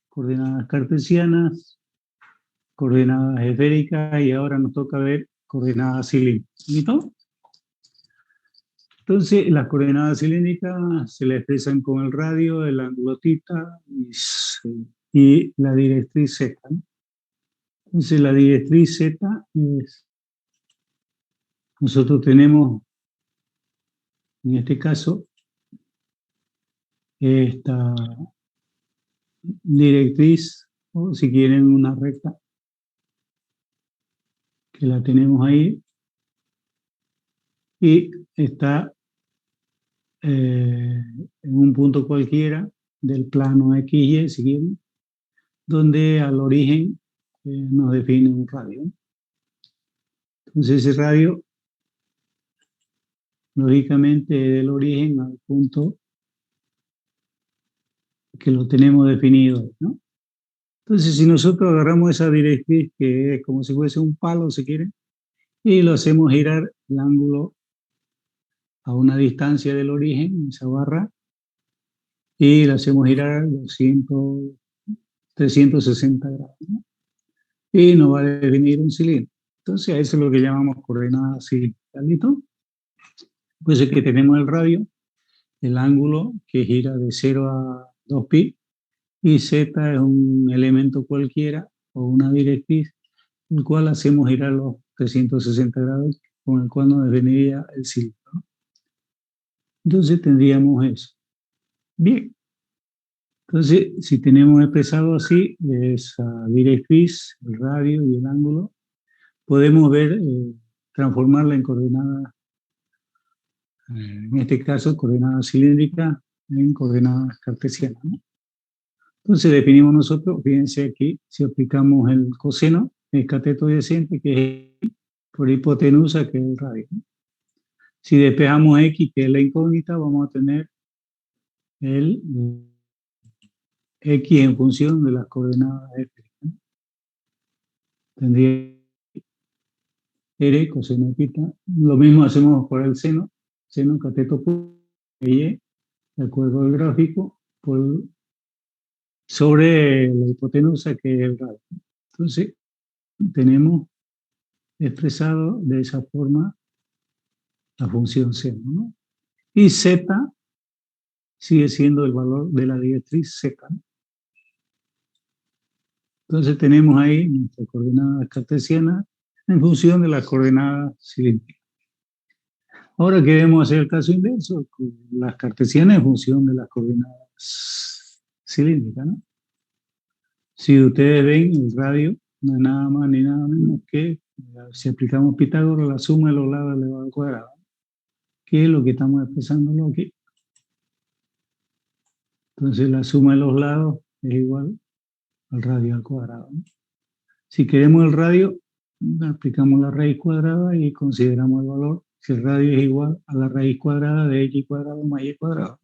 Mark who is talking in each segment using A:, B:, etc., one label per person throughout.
A: coordenadas cartesianas, coordenadas esféricas y ahora nos toca ver coordenadas cilíndricas. ¿Listo? Entonces, las coordenadas cilíndricas se le expresan con el radio, el ángulo θ y la directriz z, ¿no? Entonces, la directriz z es, nosotros tenemos, en este caso, esta directriz, o si quieren una recta, que la tenemos ahí, y está en un punto cualquiera del plano XY, si quieren, donde al origen nos define un radio. Entonces ese radio, lógicamente, del origen al punto que lo tenemos definido, ¿no? Entonces, si nosotros agarramos esa directriz, que es como si fuese un palo, si quieren, y lo hacemos girar el ángulo a una distancia del origen, esa barra, y lo hacemos girar 360 grados, ¿no? Y nos va a definir un cilindro. Entonces, a eso es lo que llamamos coordenadas cilíndricas, ¿listo? Pues es que tenemos el radio, el ángulo que gira de 0 a 2pi, y z es un elemento cualquiera o una directriz, el cual hacemos girar los 360 grados, con el cual nos definiría el cilindro, ¿no? Entonces tendríamos eso. Bien, entonces si tenemos expresado así esa directriz, el radio y el ángulo, podemos ver, transformarla en coordenadas, en este caso coordenadas cilíndricas, en coordenadas cartesianas, ¿no? Entonces definimos nosotros, fíjense aquí, si aplicamos el coseno, el cateto adyacente, que es por hipotenusa, que es el radio, ¿no? Si despejamos x, que es la incógnita, vamos a tener el x en función de las coordenadas f, ¿no? Tendría r coseno θ. Lo mismo hacemos por el seno cateto y, de acuerdo al gráfico, sobre la hipotenusa, que es el radio. Entonces, tenemos expresado de esa forma la función seno, ¿no? Y z sigue siendo el valor de la directriz z, ¿no? Entonces tenemos ahí nuestras coordenadas cartesianas en función de las coordenadas cilíndricas. Ahora queremos hacer el caso inverso, las cartesianas en función de las coordenadas cilíndricas, ¿no? Si ustedes ven, el radio no es nada más ni nada menos que, si aplicamos Pitágoras, la suma de los lados elevado al cuadrado, que es lo que estamos expresando aquí. Entonces la suma de los lados es igual al radio al cuadrado, ¿no? Si queremos el radio, aplicamos la raíz cuadrada y consideramos el valor, que el radio es igual a la raíz cuadrada de x cuadrado más y cuadrado.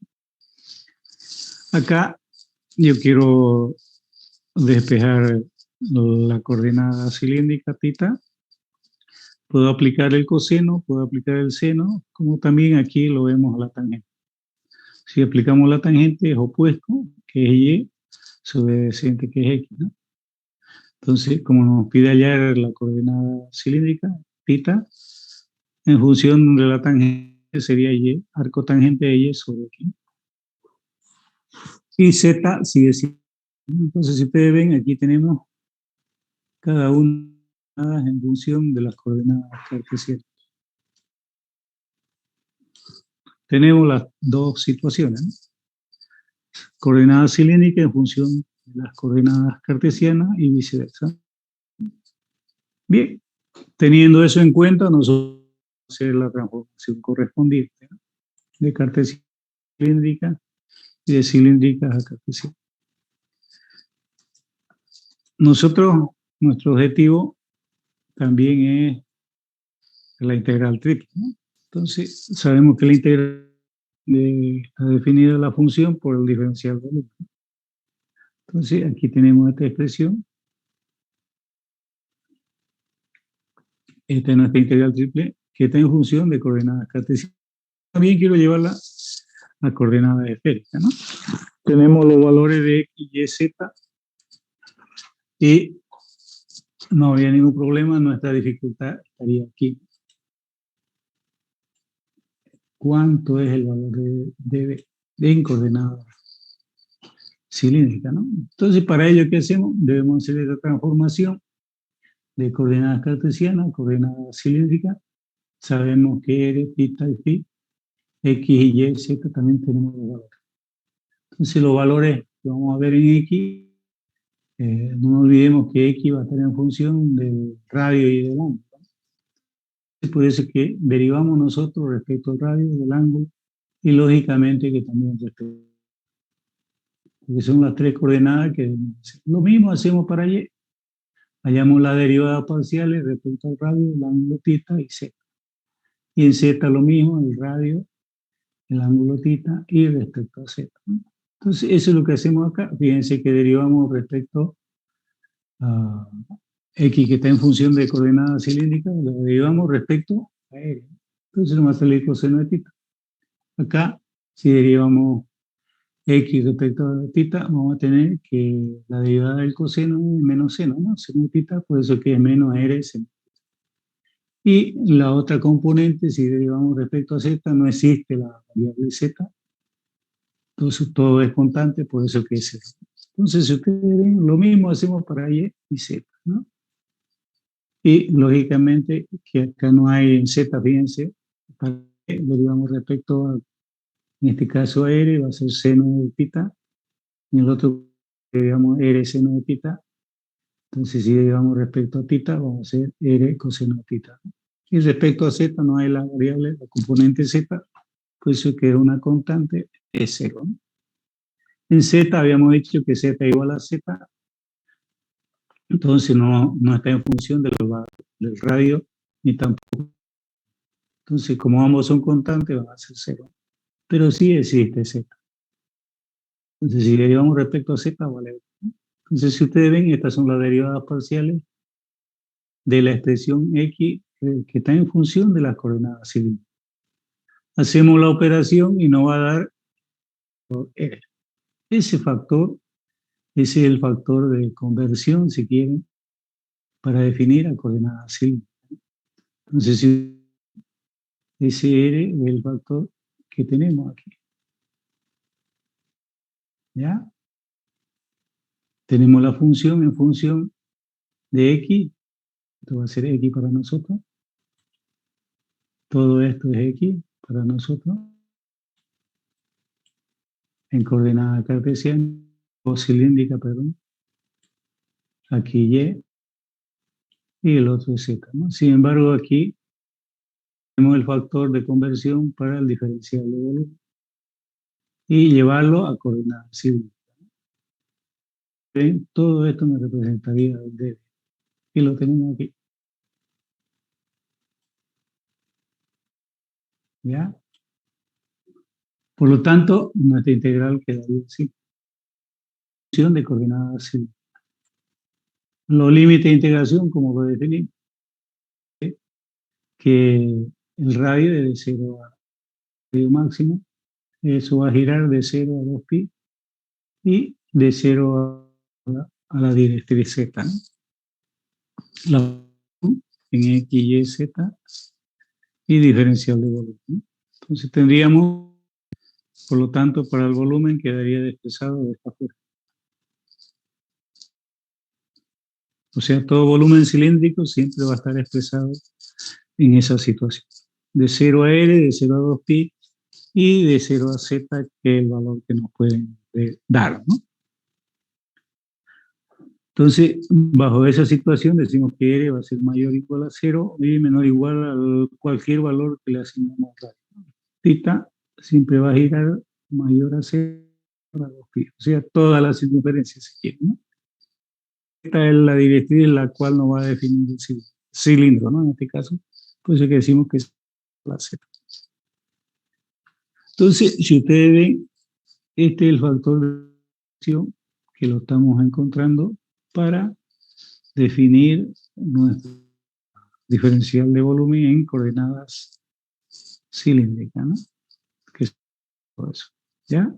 A: Acá yo quiero despejar la coordenada cilíndrica θ. Puedo aplicar el coseno, puedo aplicar el seno, como también aquí lo vemos a la tangente. Si aplicamos la tangente es opuesto, que es y, subjacente, que es x, ¿no? Entonces, como nos pide hallar la coordenada cilíndrica, θ, en función de la tangente sería y, arco tangente de y sobre x. Y z sigue siendo. Entonces, si ustedes ven, aquí tenemos cada una en función de las coordenadas cartesianas. Tenemos las dos situaciones, ¿no? Coordenadas cilíndricas en función de las coordenadas cartesianas y viceversa. Bien, teniendo eso en cuenta, nosotros vamos a hacer la transformación correspondiente, ¿no?, de cartesiana a cilíndrica y de cilíndricas a cartesianas. Nuestro objetivo también es la integral triple, ¿no? Entonces, sabemos que la integral está definida la función por el diferencial de luz. Entonces, aquí tenemos esta expresión. Esta es nuestra integral triple, que está en función de coordenadas cartesianas. También quiero llevarla a coordenadas esféricas, ¿no? tenemos los valores de X, Y, Z y no habría ningún problema, nuestra dificultad estaría aquí. ¿Cuánto es el valor de en coordenada cilíndrica, ¿no? Entonces, para ello, ¿qué hacemos? Debemos hacer esta transformación de coordenadas cartesianas a coordenadas cilíndricas. Sabemos que R, θ y φ, X, Y, Z también tenemos los valores. Entonces, los valores que vamos a ver en X, no nos olvidemos que X va a estar en función del radio y del ángulo. Por eso es que derivamos nosotros respecto al radio, del ángulo, y lógicamente que también respecto, porque son las tres coordenadas que debemos hacer. Lo mismo hacemos para Y. Hallamos las derivadas parciales respecto al radio, el ángulo θ y Z. Y en Z lo mismo, el radio, el ángulo θ y respecto a Z. Entonces, eso es lo que hacemos acá. Fíjense que derivamos respecto a X, que está en función de coordenadas cilíndricas, la derivamos respecto a R. Entonces, nos va a salir coseno de θ. Acá, si derivamos X respecto a θ, vamos a tener que la derivada del coseno es menos seno, ¿no? Seno de θ, por eso que es menos R seno. Y la otra componente, si derivamos respecto a Z, no existe la variable Z. Entonces todo es constante, por eso que es Z. Entonces, si ustedes ven, lo mismo hacemos para Y y Z, ¿no? Y lógicamente que acá no hay Z, fíjense, para Y derivamos respecto a, en este caso a R, va a ser seno de θ. En el otro, derivamos R seno de θ. Entonces, si derivamos respecto a θ, vamos a hacer R coseno de θ. Y respecto a Z, no hay la variable, la componente Z, por eso que es una constante, es 0. En Z habíamos dicho que Z igual a Z, entonces no está en función del radio, ni tampoco. Entonces, como ambos son constantes, van a ser 0. Pero sí existe Z. Entonces, si derivamos respecto a Z, vale. Entonces, si ustedes ven, estas son las derivadas parciales de la expresión X que está en función de las coordenadas cilíndricas. Hacemos la operación y nos va a dar R. Ese factor, ese es el factor de conversión, si quieren, para definir a coordenadas cilíndricas. Entonces, ese R es el factor que tenemos aquí. ¿Ya? Tenemos la función en función de X. Esto va a ser X para nosotros. Todo esto es X para nosotros. En coordenada cartesiana, o cilíndrica, perdón. Aquí Y. Y el otro es Z, ¿no? Sin embargo, aquí tenemos el factor de conversión para el diferencial de volumen y llevarlo a coordenadas cilíndricas. ¿Ven? Todo esto me representaría el D. Y lo tenemos aquí. ¿Ya? Por lo tanto, nuestra integral quedaría así. Función de coordenadas cilíndricas. Los límites de integración, como lo definimos, que el radio es de 0 a radio máximo, eso va a girar de 0 a 2pi y de 0 a la directriz Z, ¿no? La en X, Y, Z y diferencial de volumen, ¿no? Entonces tendríamos, por lo tanto, para el volumen quedaría expresado de esta forma. O sea, todo volumen cilíndrico siempre va a estar expresado en esa situación. De 0 a R, de 0 a 2pi y de 0 a Z, que es el valor que nos pueden dar, ¿no? Entonces, bajo esa situación decimos que R va a ser mayor o igual a 0 y menor o igual a cualquier valor que le asignemos a radio. Θ siempre va a girar mayor a 0 a 2pi. O sea, todas las circunferencias se quieren, ¿no? Esta es la directriz en la cual nos va a definir el cilindro, ¿no? En este caso, por eso que decimos que es la Z. Entonces, si ustedes ven, este es el factor de acción que lo estamos encontrando para definir nuestro diferencial de volumen en coordenadas cilíndricas, ¿no? Que es todo eso, ¿ya?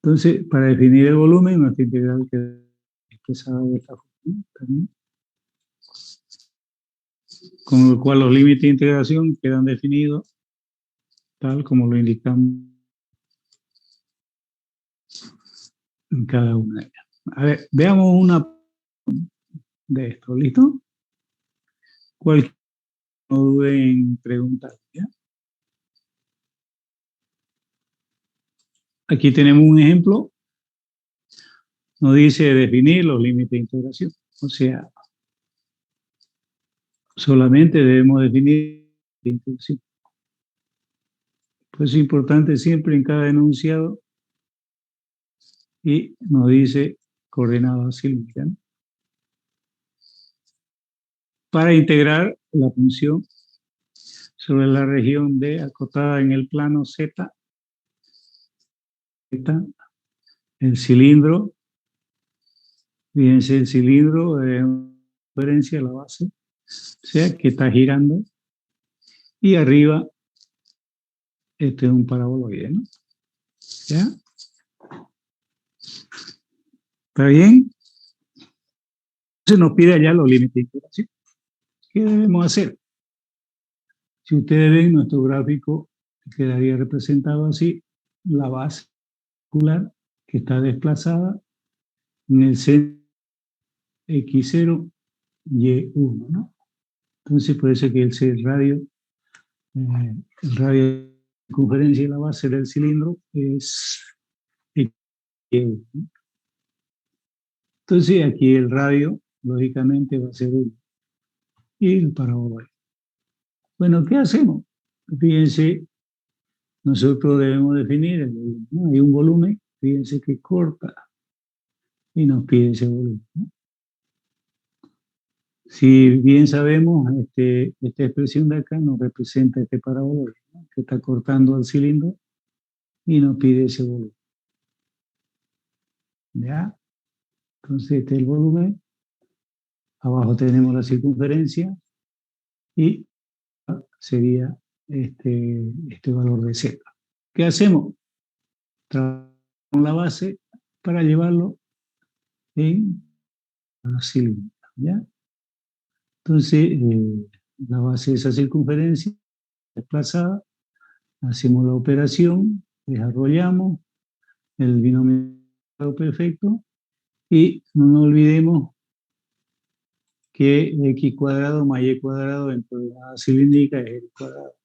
A: Entonces, para definir el volumen, nuestra integral queda expresada de esta forma, ¿no? También. Con lo cual los límites de integración quedan definidos tal como lo indicamos en cada una de ellas. A ver, veamos una de esto, ¿listo? Cualquier no dude en preguntar, ¿ya? Aquí tenemos un ejemplo, nos dice definir los límites de integración. O sea, solamente debemos definir la integración. Pues es importante siempre en cada enunciado y nos dice coordenadas cilíndricas, ¿no? Para integrar la función sobre la región D acotada en el plano Z, el cilindro, fíjense, el cilindro es una referencia a la base, o sea que está girando, y arriba este es un paraboloide, ¿no? ¿Ya? ¿Está bien? Se nos pide allá los límites de integración. ¿Qué debemos hacer? Si ustedes ven nuestro gráfico, quedaría representado así: la base circular que está desplazada en el centro X0, Y1, ¿no? Entonces puede ser que el radio de circunferencia de la base del cilindro es Y1, ¿no? Entonces aquí el radio, lógicamente, va a ser 1. Y el paraboloide. Bueno, ¿qué hacemos? Fíjense, nosotros debemos definir el volumen, ¿no? Hay un volumen, fíjense que corta y nos pide ese volumen, ¿no? Si bien sabemos, esta expresión de acá nos representa este paraboloide, ¿no? Que está cortando el cilindro y nos pide ese volumen. ¿Ya? Entonces este es el volumen. Abajo tenemos la circunferencia y sería este valor de Z. ¿Qué hacemos? Trabajamos la base para llevarlo en la cilindro, ¿ya? Entonces, la base de esa circunferencia desplazada, hacemos la operación, desarrollamos el binomio perfecto y no nos olvidemos que x cuadrado más y cuadrado en coordenada cilíndrica es el cuadrado,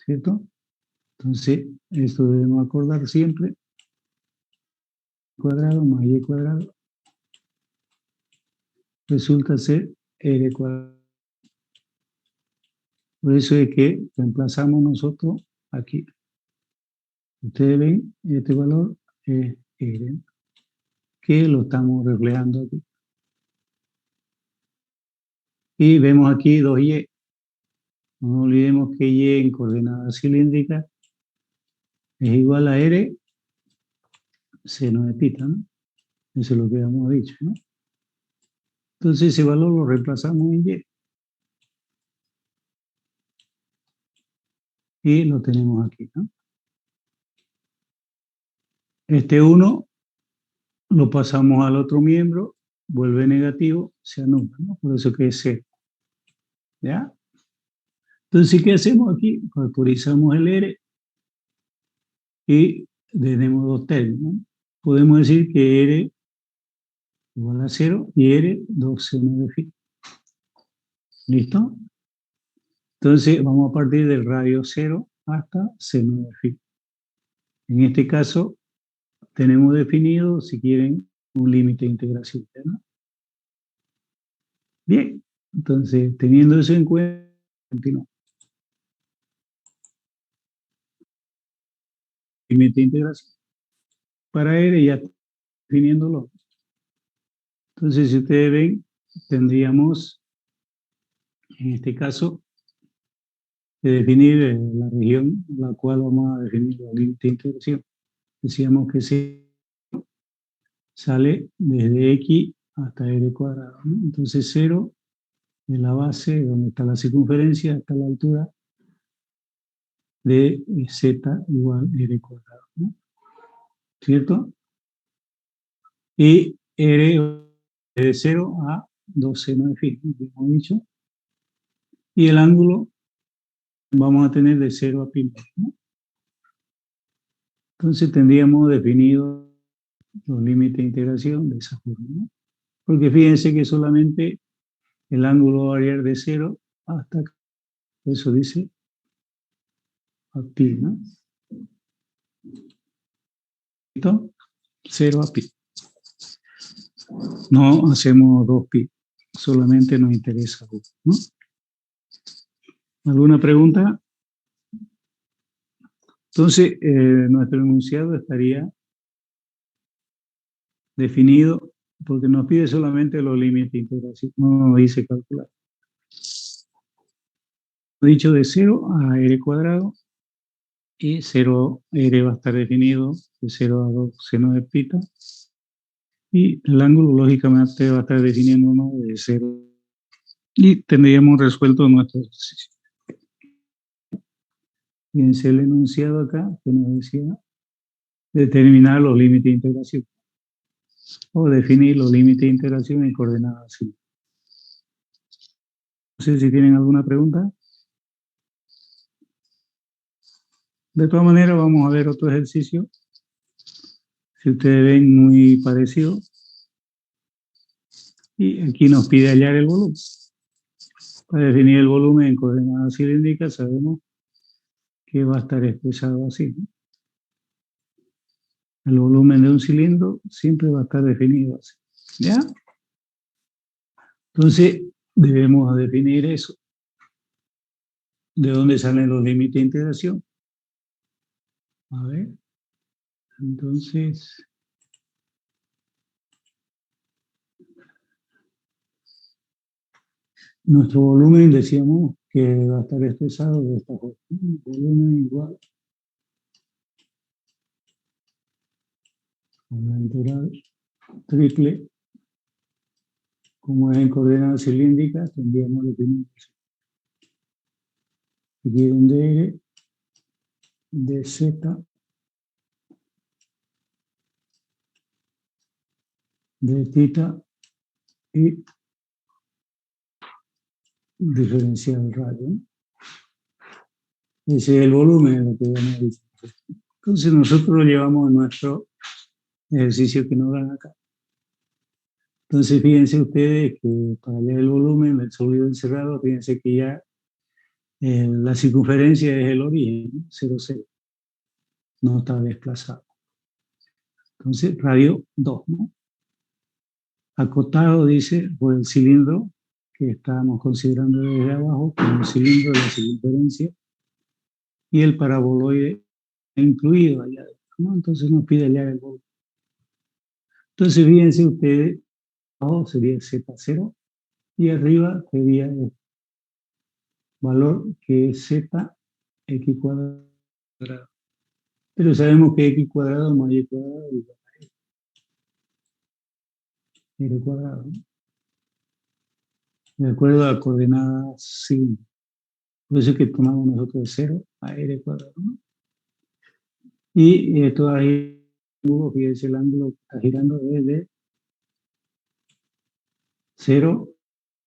A: ¿cierto? Entonces, esto debemos acordar siempre: cuadrado más y cuadrado resulta ser r cuadrado. Por eso es que reemplazamos nosotros aquí. Ustedes ven, este valor es r, que lo estamos reflejando aquí. Y vemos aquí 2y. No nos olvidemos que y en coordenada cilíndrica es igual a r seno de θ, ¿no? Eso es lo que habíamos dicho, ¿no? Entonces ese valor lo reemplazamos en y lo tenemos aquí, ¿no? Este 1 lo pasamos al otro miembro, vuelve negativo, se anula, ¿no? Por eso que es 0. ¿Ya? Entonces, ¿qué hacemos aquí? Factorizamos el r y tenemos dos términos, ¿no? Podemos decir que r igual a 0 y r 2 seno de φ. ¿Listo? Entonces vamos a partir del radio 0 hasta seno de φ. En este caso tenemos definido, si quieren, un límite de integración, ¿no? Bien, entonces teniendo eso en cuenta, continuamos. Límite de integración. Para R ya definiéndolo. Entonces, si ustedes ven, tendríamos en este caso de definir la región en la cual vamos a definir el límite de integración. Decíamos que se sale desde x hasta r cuadrado, ¿no? Entonces 0 es la base donde está la circunferencia hasta la altura de z igual r cuadrado, ¿no? ¿cierto? Y R de 0 a 2 seno de phi, como hemos dicho. Y el ángulo vamos a tener de 0 a pi, ¿no? Entonces tendríamos definido los límites de integración de esa forma, ¿no? Porque fíjense que solamente el ángulo va a variar de 0 hasta, eso dice, a pi, ¿no? ¿Listo? 0 a pi. No hacemos 2 pi, solamente nos interesa 1, ¿no? ¿Alguna pregunta? Entonces, nuestro enunciado estaría definido porque nos pide solamente los límites de integración, no nos dice calcular. Dicho de 0 a r cuadrado, y 0 r va a estar definido de 0 a 2 seno de pita, y el ángulo lógicamente va a estar definiendo de 0, y tendríamos resuelto nuestro ejercicio. Fíjense el enunciado acá que nos decía determinar los límites de integración o definir los límites de integración en coordenadas así. No sé si tienen alguna pregunta. De todas maneras, vamos a ver otro ejercicio. Si ustedes ven, muy parecido. Y aquí nos pide hallar el volumen. Para definir el volumen en coordenadas cilíndricas, sabemos que va a estar expresado así, ¿no? El volumen de un cilindro siempre va a estar definido así. ¿Ya? Entonces, debemos definir eso. ¿De dónde salen los límites de integración? A ver. Entonces, nuestro volumen decíamos que va a estar expresado de esta forma. Volumen igual a la integral triple. Como es en coordenadas cilíndricas, tendríamos definir si quieren dr de z de tita y diferencial el radio, ¿no? Ese es el volumen, lo que hemos dicho. Entonces nosotros lo llevamos a nuestro ejercicio que nos dan acá. Entonces fíjense ustedes que para hallar el volumen del sólido encerrado, fíjense que ya la circunferencia es el origen, ¿no? 0, 0. No está desplazado. Entonces radio 2, ¿no? Acotado, dice, por el cilindro que estábamos considerando desde abajo como el cilindro de la circunferencia y el paraboloide incluido allá adentro, ¿no? Entonces nos pide hallar el volumen. Entonces fíjense ustedes, abajo sería Z0 y arriba sería el valor que es Z x cuadrado. Pero sabemos que x cuadrado más y cuadrado es igual a r cuadrado, ¿no? De acuerdo a coordenadas sí. Por eso es que tomamos nosotros de 0 a r cuadrado, ¿no? Y esto ahí, fíjense el ángulo que está girando desde 0,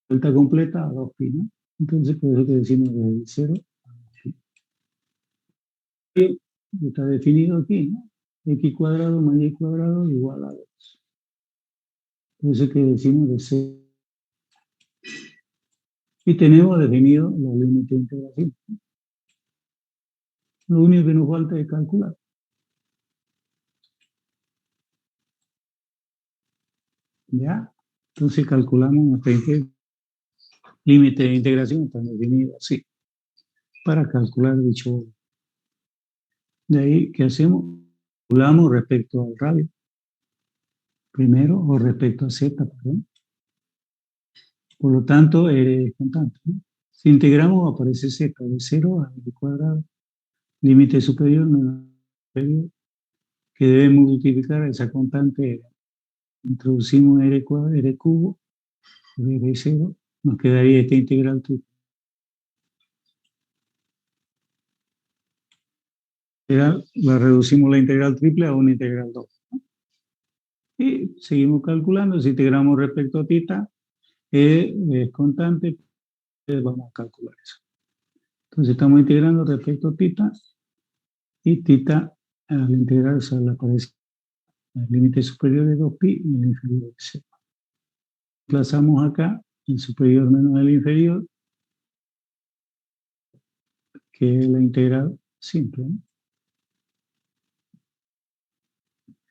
A: vuelta completa a 2 pi, ¿no? Entonces por eso que decimos desde 0 a 2 pi. Y está definido aquí, ¿no? X cuadrado más y cuadrado igual a 2. Por eso que decimos de 0. Y tenemos definido los límites de integración. Lo único que nos falta es calcular. ¿Ya? Entonces calculamos nuestra límite de integración, están definidos así, para calcular dicho volumen. De ahí, ¿qué hacemos? Calculamos respecto al radio, primero, o respecto a z, perdón. Por lo tanto, R es constante, ¿no? Si integramos, aparece z de 0 a r cuadrado, límite superior menos superior, que debemos multiplicar a esa constante. Introducimos r cubo, r 0, nos quedaría esta integral triple. La reducimos la integral triple a una integral 2. Y seguimos calculando. Si integramos respecto a θ, es constante, pues vamos a calcular eso. Entonces estamos integrando respecto a θ, y θ al integrar sale aparece el límite superior de 2pi y el inferior de 0. Desplazamos acá el superior menos el inferior, que es la integral simple, ¿no?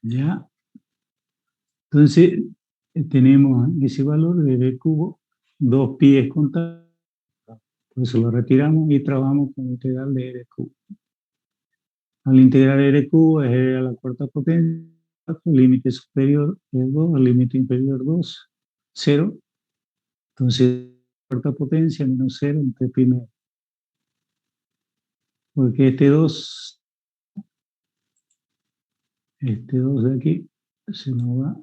A: Ya. Entonces, tenemos ese valor de b cubo, 2pi es constante, por eso lo retiramos y trabajamos con la integral de r cubo. Al integrar r cubo es r a la cuarta potencia, el límite superior es 2, el límite inferior 2, 0. Entonces, cuarta potencia menos 0 entre pi medio. Porque este 2 de aquí se nos va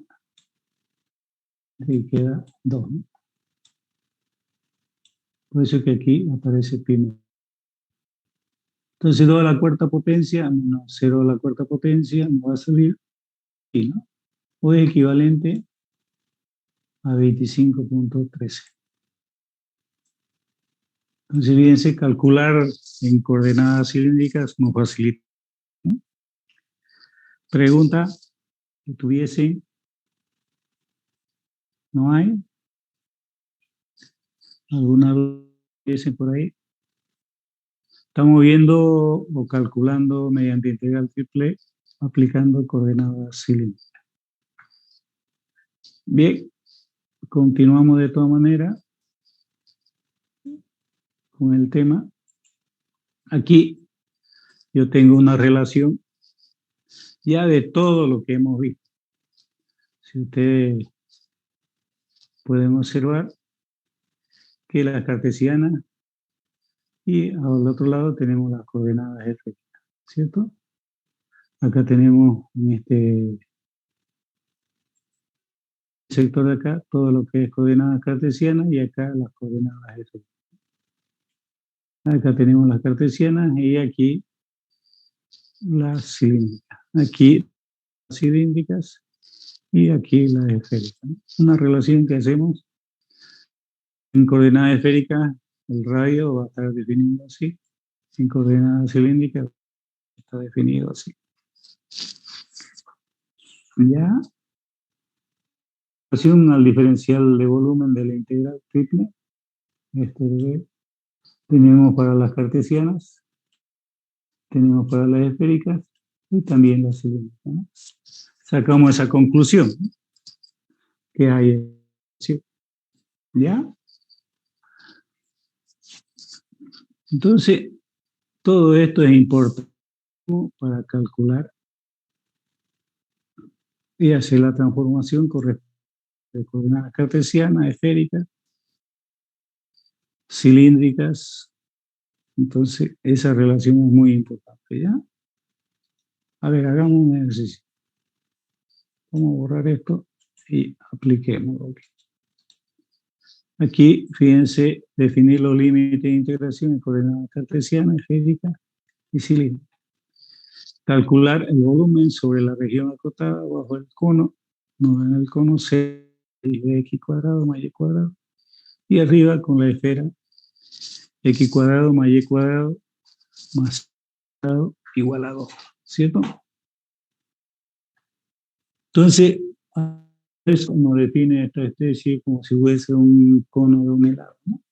A: y queda 2, ¿no? Por eso es que aquí aparece pi medio. Entonces 2 a la cuarta potencia menos 0 a la cuarta potencia nos va a salir pi, ¿no? O es equivalente a 25.13. Entonces, fíjense, calcular en coordenadas cilíndricas nos facilita, ¿no? Pregunta que tuviese, ¿no hay? ¿Alguna duda tuviese por ahí? Estamos viendo o calculando mediante integral triple aplicando coordenadas cilíndricas. Bien, continuamos de todas maneras con el tema. Aquí yo tengo una relación ya de todo lo que hemos visto. Si ustedes pueden observar que la cartesiana y al otro lado tenemos las coordenadas f, ¿cierto? Acá tenemos en este sector de acá todo lo que es coordenadas cartesianas y acá las coordenadas f. Acá tenemos las cartesianas y aquí las cilíndricas. Aquí las cilíndricas y aquí las esféricas, ¿no? Una relación que hacemos en coordenadas esféricas, el radio va a estar definido así. En coordenadas cilíndricas está definido así. Ya, relación al diferencial de volumen de la integral triple, tenemos para las cartesianas, tenemos para las esféricas y también las cilíndricas, ¿no? Sacamos esa conclusión, ¿no? Que hay, ¿sí? ¿Ya? Entonces, todo esto es importante para calcular y hacer la transformación correspondiente de coordenadas cartesianas, esféricas, cilíndricas. Entonces, esa relación es muy importante, ¿ya? A ver, hagamos un ejercicio. Vamos a borrar esto y apliquémoslo. Aquí, fíjense, definir los límites de integración en coordenadas cartesianas, esféricas y cilíndricas. Calcular el volumen sobre la región acotada bajo el cono, nos dan el cono C de x cuadrado más y cuadrado, y arriba con la esfera x cuadrado más y cuadrado más cuadrado igual a 2, ¿cierto? Entonces, eso nos define esta especie como si fuese un cono de un helado, ¿no?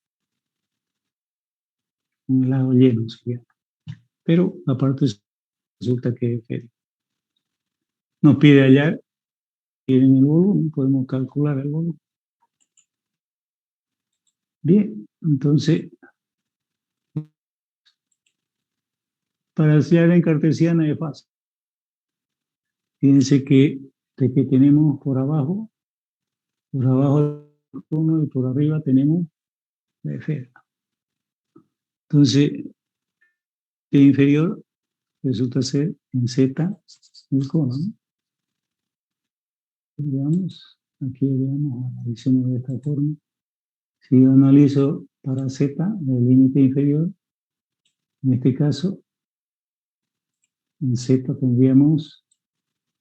A: Un helado lleno, sería. Pero aparte resulta que es esférico. Nos pide hallar en el volumen, podemos calcular el volumen. Bien, entonces, para hallar en cartesiana es fácil. Fíjense que tenemos por abajo el cono y por arriba tenemos la esfera. Entonces, de inferior resulta ser en Z el cono, ¿no? Veamos, aquí veamos, analicemos de esta forma. Si yo analizo para Z, el límite inferior, en este caso, en Z tendríamos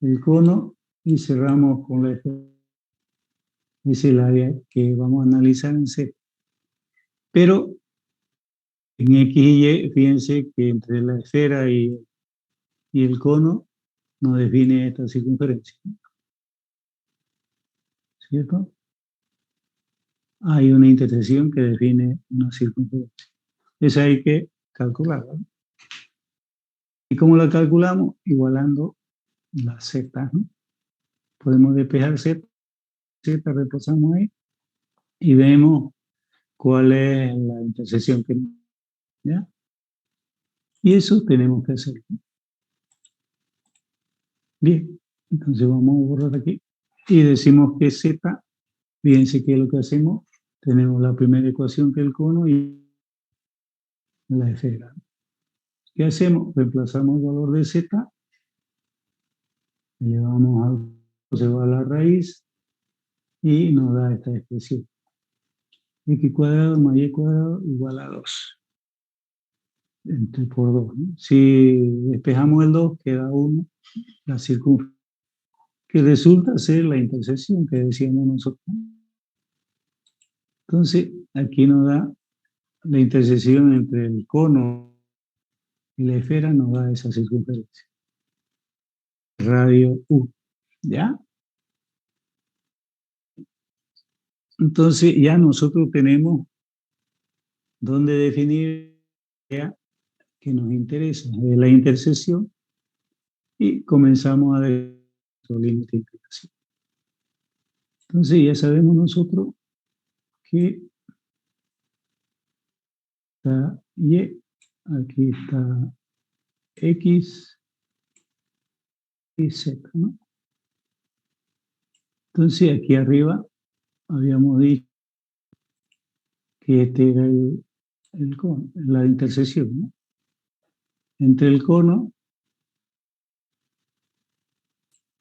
A: el cono y cerramos con la esfera. Es el área que vamos a analizar en Z. Pero en X y Y, fíjense que entre la esfera y el cono nos define esta circunferencia, ¿cierto? Hay una intersección que define una circunferencia. Esa hay que calcularla, ¿no? ¿Y cómo la calculamos? Igualando las Z, ¿no? Podemos despejar Z, reemplazamos ahí y vemos cuál es la intersección que, ¿ya? Y eso tenemos que hacer. Bien, entonces vamos a borrar aquí y decimos que Z, fíjense que es lo que hacemos, tenemos la primera ecuación que es el cono y la esfera. ¿Qué hacemos? Reemplazamos el valor de Z, elevamos se va a la raíz y nos da esta expresión. X cuadrado más Y cuadrado igual a 2. Entre por 2, ¿no? Si despejamos el 2, queda 1, la circunferencia, que resulta ser la intersección que decíamos nosotros. Entonces, aquí nos da la intersección entre el cono y la esfera, nos da esa circunferencia. Radio U, ¿ya? Entonces, ya nosotros tenemos dónde definir que nos interesa, la intersección, y comenzamos a definir nuestro límite de implicación. Entonces, ya sabemos nosotros que está Y, aquí está X y Z, ¿no? Entonces, aquí arriba habíamos dicho que este era el cono, la intersección, ¿no? Entre el cono,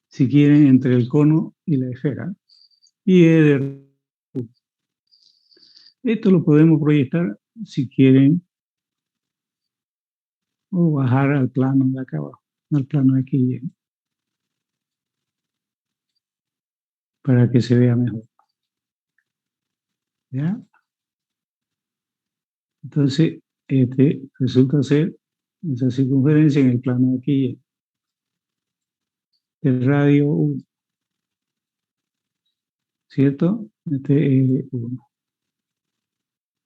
A: si quieren, entre el cono y la esfera. Y esto lo podemos proyectar, si quieren, o bajar al plano de acá abajo, al plano de aquí, para que se vea mejor. ¿Ya? Entonces, este resulta ser esa circunferencia en el plano de aquí, el radio 1, ¿cierto? Este es 1.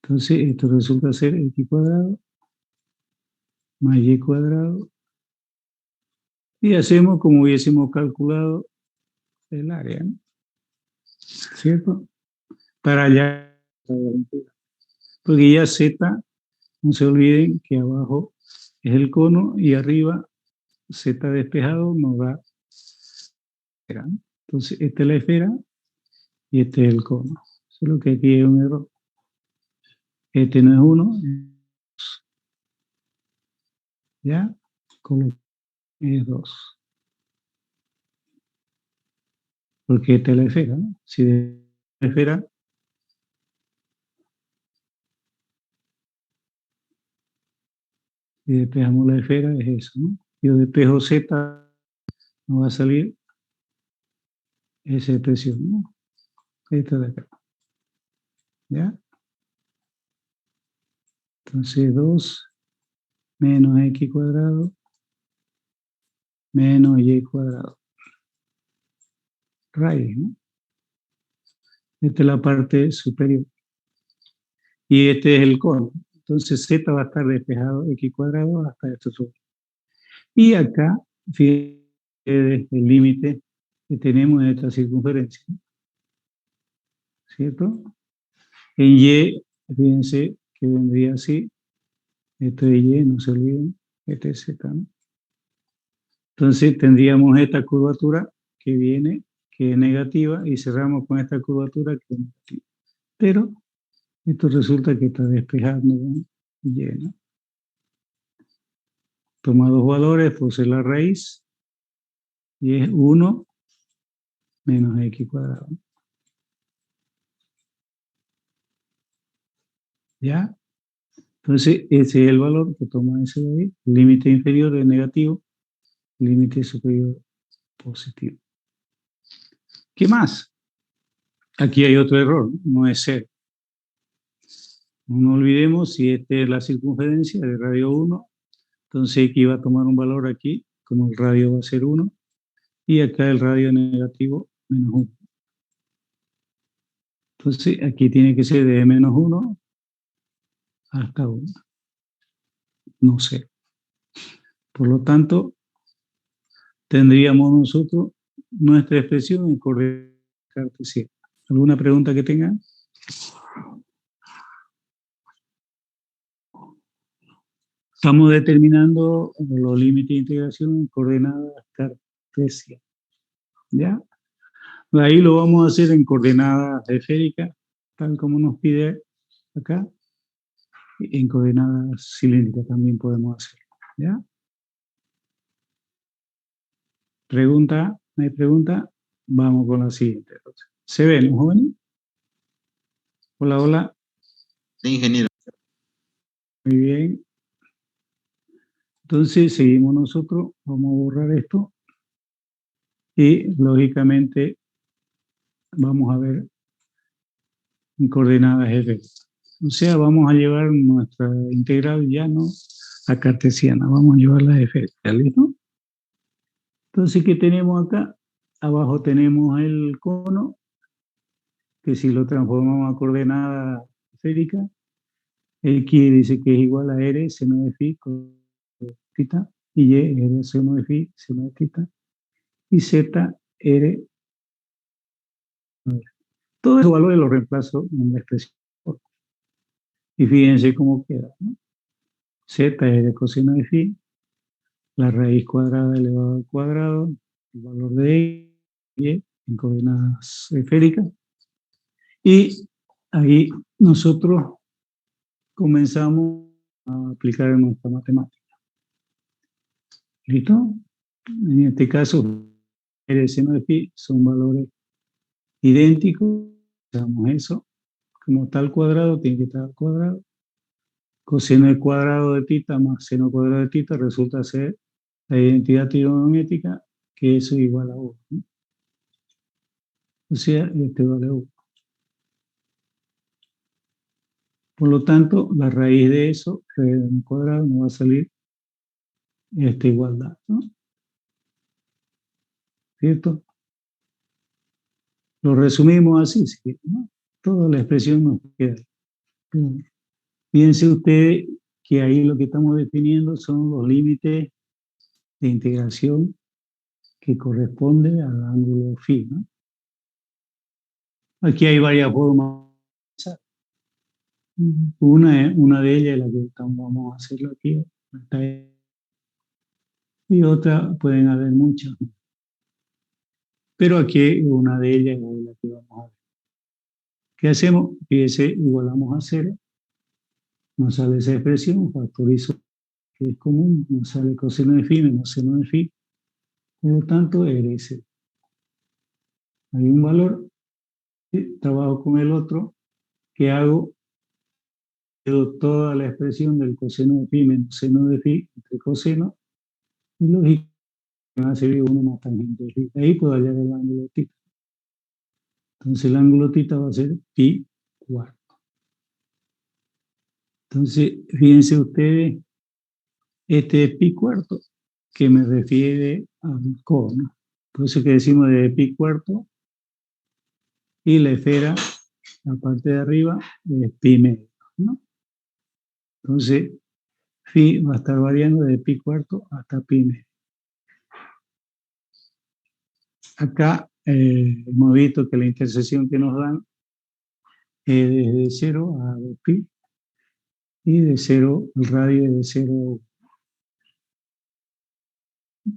A: Entonces, esto resulta ser X cuadrado más Y cuadrado. Y hacemos como hubiésemos calculado el área, ¿no? ¿Cierto? Para allá, porque ya Z, no se olviden que abajo es el cono y arriba Z despejado nos da esfera, ¿no? Entonces, esta es la esfera y este es el cono. Solo que aquí hay un error. Este no es 1, ¿ya? Es 2. Porque esta es la esfera, ¿no? Si de la esfera, si despejamos la esfera, es eso, ¿no? Yo despejo Z, nos va a salir esa expresión, ¿no? Esta de acá, ¿ya? Entonces 2 menos X cuadrado menos Y cuadrado. Raíz, ¿no? Esta es la parte superior. Y este es el cono. Entonces Z va a estar despejado X cuadrado hasta esto sobre. Y acá, fíjense el límite que tenemos en esta circunferencia, ¿cierto? En Y, fíjense que vendría así. Esto es Y, no se olviden. Este es Z, ¿no? Entonces tendríamos esta curvatura que viene, que es negativa, y cerramos con esta curvatura que es negativa. Pero esto resulta que está despejando Y, ¿no? Toma dos valores, puse la raíz, y es 1 menos X cuadrado. ¿Ya? Entonces, ese es el valor que toma ese de ahí. Límite inferior es negativo, límite superior positivo. ¿Qué más? Aquí hay otro error, no es 0. No olvidemos si esta es la circunferencia de radio 1, entonces aquí va a tomar un valor aquí, como el radio va a ser 1, y acá el radio negativo menos 1. Entonces aquí tiene que ser de menos 1 hasta 1, no 0. Por lo tanto, tendríamos nosotros nuestra expresión en coordenadas cartesianas. ¿Alguna pregunta que tengan? Estamos determinando los límites de integración en coordenadas cartesianas. ¿Ya? Ahí lo vamos a hacer en coordenadas esféricas, tal como nos pide acá. En coordenadas cilíndricas también podemos hacerlo. ¿Ya? ¿Pregunta? ¿No hay pregunta? Vamos con la siguiente. ¿Se ven, jóvenes? Hola, hola.
B: Sí, ingeniero.
A: Muy bien. Entonces, seguimos nosotros. Vamos a borrar esto. Y, lógicamente, vamos a ver en coordenadas esféricas. O sea, vamos a llevar nuestra integral ya no a cartesiana. Vamos a llevarla a esférica. ¿Listo? Entonces, ¿qué tenemos acá? Abajo tenemos el cono, que si lo transformamos a coordenada esférica, X dice que es igual a R seno de phi con θ, y Y R seno de phi seno de θ, y Z R. Todos esos valores los reemplazo en la expresión. Y fíjense cómo queda, ¿no? Z R coseno de phi, la raíz cuadrada elevada al cuadrado, el valor de Y en coordenadas esféricas. Y ahí nosotros comenzamos a aplicar en nuestra matemática. ¿Listo? En este caso, el seno de pi son valores idénticos. Usamos eso. Como está al cuadrado, tiene que estar al cuadrado. Coseno del cuadrado de θ más seno cuadrado de θ resulta ser la identidad trigonométrica, que eso es igual a 1. ¿No? O sea, este vale 1. Por lo tanto, la raíz de eso, en cuadrado, nos va a salir esta igualdad, ¿no? ¿Cierto? Lo resumimos así, ¿sí? ¿No? Toda la expresión nos queda. Fíjense ustedes que ahí lo que estamos definiendo son los límites de integración que corresponde al ángulo phi, ¿no? Aquí hay varias formas. Una de ellas es la que vamos a hacerlo aquí, y otra pueden haber muchas. Pero aquí una de ellas es la que vamos a ver. ¿Qué hacemos? Fíjense, igualamos a 0, nos sale esa expresión, factorizo que es común, nos sale coseno de phi menos seno de phi, por lo tanto RS. Hay un valor, trabajo con el otro, que hago, quedo toda la expresión del coseno de phi menos seno de phi entre coseno, y lógicamente me va a servir uno más tangente de phi. Ahí puedo hallar el ángulo θ. Entonces el ángulo θ va a ser pi cuarto. Entonces, fíjense ustedes, este es pi cuarto, que me refiere al cono. Por eso que decimos de pi cuarto, y la esfera, la parte de arriba, es pi medio, ¿no? Entonces, phi va a estar variando de pi cuarto hasta pi medio. Acá hemos visto que la intersección que nos dan es desde 0 a 2pi, y de 0, el radio es de 0,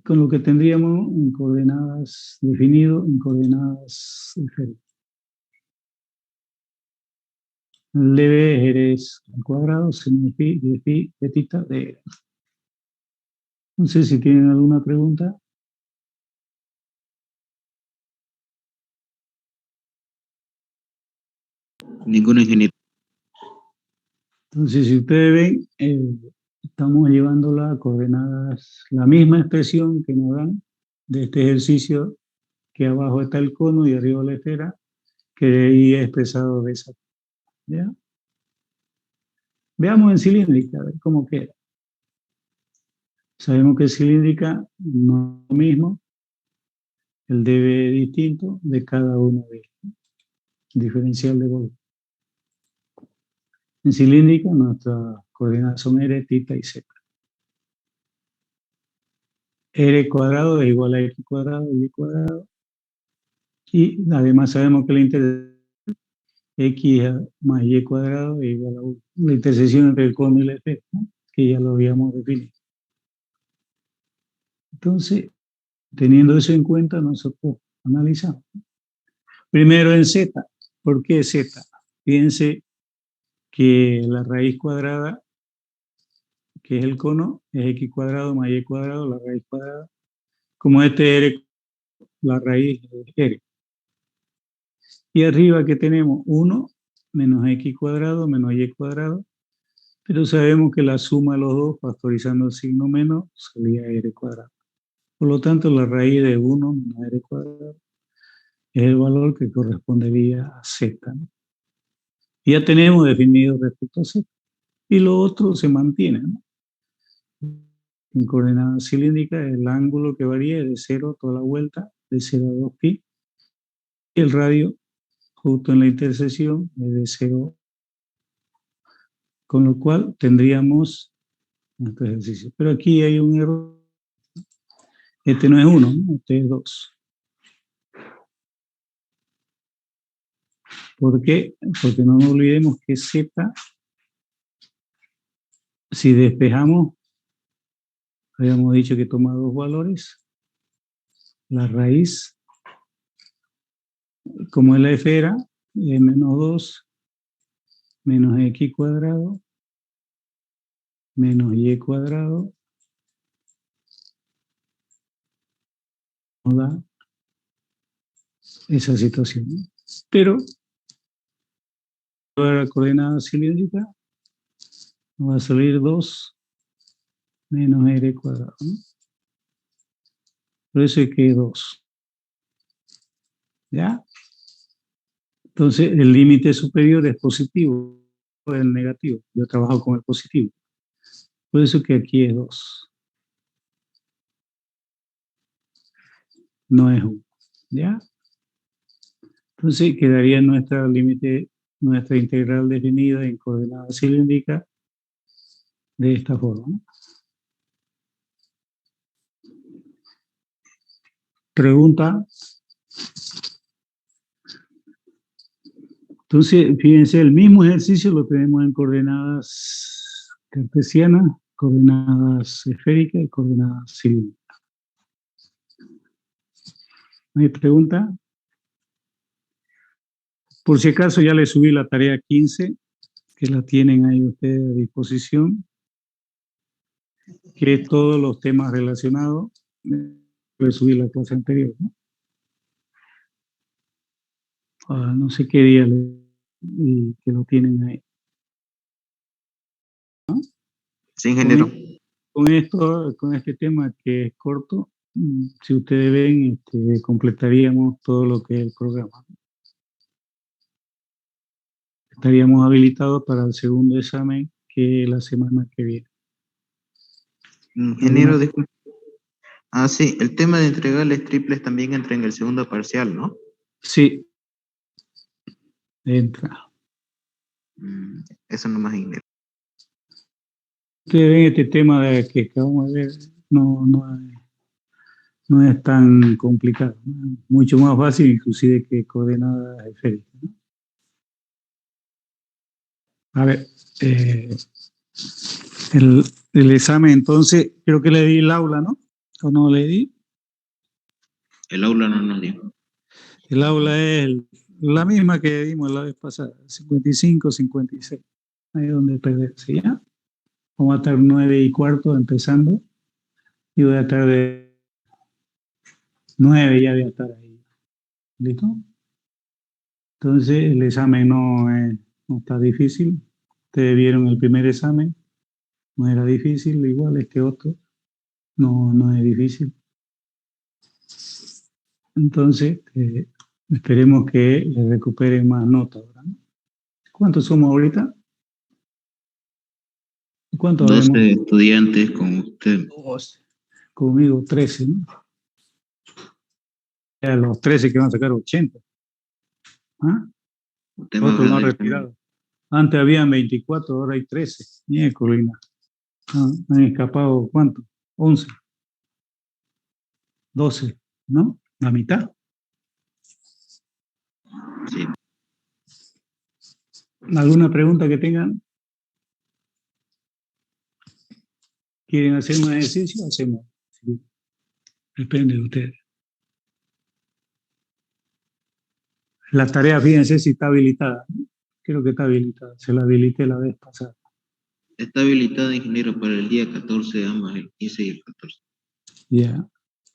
A: con lo que tendríamos en coordenadas definido, en coordenadas esféricas. El dB es al cuadrado, seno de pi, de θ, de R. No sé si tienen alguna pregunta.
B: Ninguno, ingeniero.
A: Entonces, si ustedes ven, estamos llevándola a coordenadas, la misma expresión que nos dan de este ejercicio que abajo está el cono y arriba la esfera, que ahí es expresado de esa forma, ¿ya? Veamos en cilíndrica, a ver cómo queda. Sabemos que cilíndrica no es lo mismo, el dB es distinto de cada uno de ellos, diferencial de volumen. En cilíndrica nuestras coordenadas son R, θ y Z. R cuadrado es igual a X cuadrado y Y cuadrado. Y además sabemos que la intersección X más Y cuadrado es igual a 1. La intersección entre el cono y la esfera, ¿no? Que ya lo habíamos definido. Entonces, teniendo eso en cuenta, nosotros analizamos. Primero en Z. ¿Por qué Z? Fíjense que la raíz cuadrada, que es el cono, es X cuadrado más Y cuadrado, la raíz cuadrada. Como este R, la raíz es R. Y arriba que tenemos 1 menos X cuadrado menos Y cuadrado. Pero sabemos que la suma de los dos, factorizando el signo menos, salía R cuadrado. Por lo tanto, la raíz de 1 menos R cuadrado es el valor que correspondería a Z, ¿no? Y ya tenemos definido respecto a Z. Y lo otro se mantiene, ¿no? En coordenadas cilíndricas, el ángulo que varía es de 0 toda la vuelta, de 0 a 2pi. Y el radio, justo en la intersección, es de 0. Con lo cual tendríamos nuestro ejercicio. Pero aquí hay un error. Este no es 1, ¿no? Este es 2. ¿Por qué? Porque no nos olvidemos que Z, si despejamos, habíamos dicho que toma dos valores. La raíz, como es la esfera, es menos 2, menos X cuadrado, menos Y cuadrado, nos da esa situación, ¿no? Pero, para la coordenada cilíndrica, nos va a salir 2 menos R cuadrado, ¿no? Por eso es que es 2. ¿Ya? Entonces, el límite superior es positivo, o el negativo. Yo trabajo con el positivo. Por eso que aquí es 2. No es 1. ¿Ya? Entonces, quedaría nuestra límite, nuestra integral definida en coordenada cilíndrica de esta forma, ¿no? Pregunta. Entonces, fíjense, el mismo ejercicio lo tenemos en coordenadas cartesianas, coordenadas esféricas y coordenadas cilíndricas. ¿No hay pregunta? Por si acaso ya les subí la tarea 15, que la tienen ahí ustedes a disposición, que es todos los temas relacionados. Les subí la clase anterior, ¿no? No sé qué día y que lo tienen ahí. ¿No?
B: Sí, ingeniero.
A: Con este tema que es corto, si ustedes ven, completaríamos todo lo que es el programa. Estaríamos habilitados para el segundo examen, que es la semana que viene.
B: Ingeniero, disculpe. Sí, el tema de integrales triples también entra en el segundo parcial, ¿no?
A: Sí, entra.
B: Eso nomás, ingeniero.
A: Ustedes ven este tema que acabamos de ver, no es tan complicado, ¿no? Mucho más fácil inclusive que coordenadas esféricas, ¿no? A ver, el examen, entonces, creo que le di el aula, ¿no? ¿O no le di?
B: El aula no nos dijo.
A: El aula es la misma que dimos la vez pasada, 55, 56. Ahí es donde perderse, ¿ya? Vamos a estar 9:15 empezando y voy a estar de 9, ya voy a estar ahí. ¿Listo? Entonces, el examen no está difícil. Ustedes vieron el primer examen, no era difícil, igual este otro, no es difícil. Entonces, esperemos que le recuperen más notas ahora, ¿no? ¿Cuántos somos ahorita? ¿Cuántos
B: 12
A: habemos?
B: estudiantes con usted.
A: 12. Conmigo 13, ¿no? Ya los 13 que van a sacar 80. ¿Ah?
B: Usted más
A: Otros lo han
B: grande que mí.
A: retirado. Antes habían 24, ahora hay 13. Colina. Han escapado, ¿cuánto? 11, 12, ¿no? La mitad.
B: Sí.
A: ¿Alguna pregunta que tengan? ¿Quieren hacer un ejercicio? Hacemos. Sí. Depende de ustedes. La tarea, fíjense si está habilitada, ¿no? Creo que está habilitada. Se la habilité la vez pasada.
B: Está habilitada, ingeniero, para el día 14, ambas, el 15 y el 14.
A: Ya.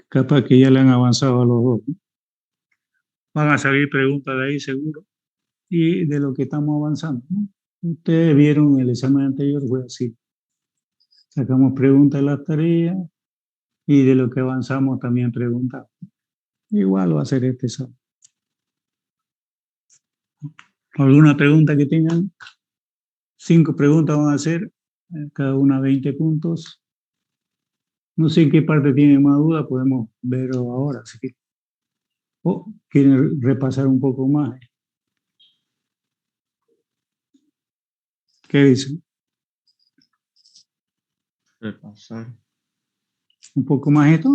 A: Capaz que ya le han avanzado a los dos, ¿no? Van a salir preguntas de ahí seguro. Y de lo que estamos avanzando, ¿no? Ustedes vieron el examen anterior, fue así. Sacamos preguntas de las tareas y de lo que avanzamos también preguntamos. Igual va a ser este examen. ¿Alguna pregunta que tengan? 5 preguntas van a hacer, cada una 20 puntos. No sé en qué parte tienen más duda, podemos verlo ahora. Así que, o quieren repasar un poco más. ¿Qué dicen?
B: Repasar.
A: ¿Un poco más esto?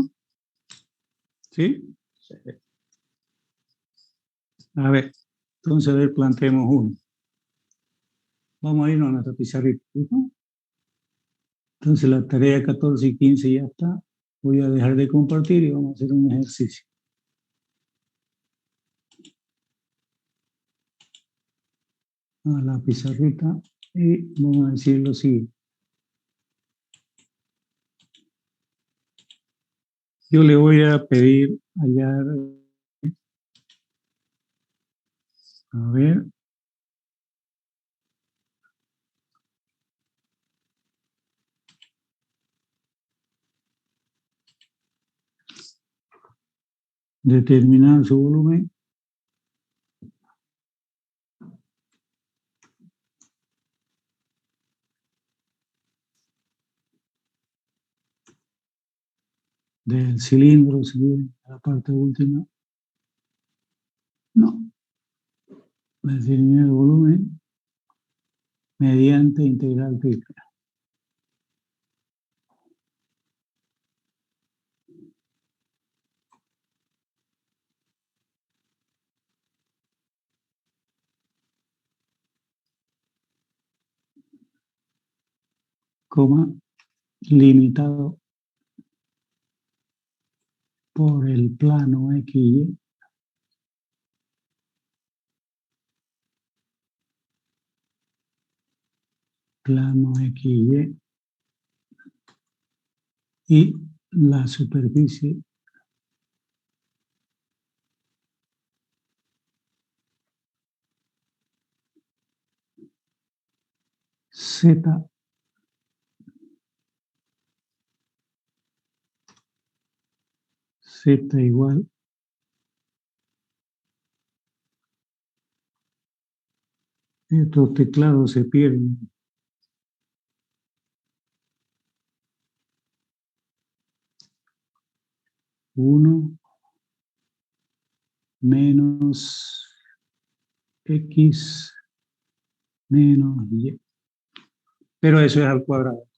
A: ¿Sí?
B: Sí.
A: A ver, entonces a ver, planteemos uno. Vamos a irnos a nuestra pizarrita, ¿listo? Entonces la tarea 14 y 15 ya está. Voy a dejar de compartir y vamos a hacer un ejercicio. A la pizarrita y vamos a decir lo siguiente. Yo le voy a pedir hallar, a ver, determinar su volumen. Del cilindro, si bien, la parte última. No, determinar el volumen mediante integral triple. Coma, limitado por el plano XY, plano XY y la superficie Z, Z igual estos teclados se pierden. 1 menos X menos Y. Pero eso es al cuadrado.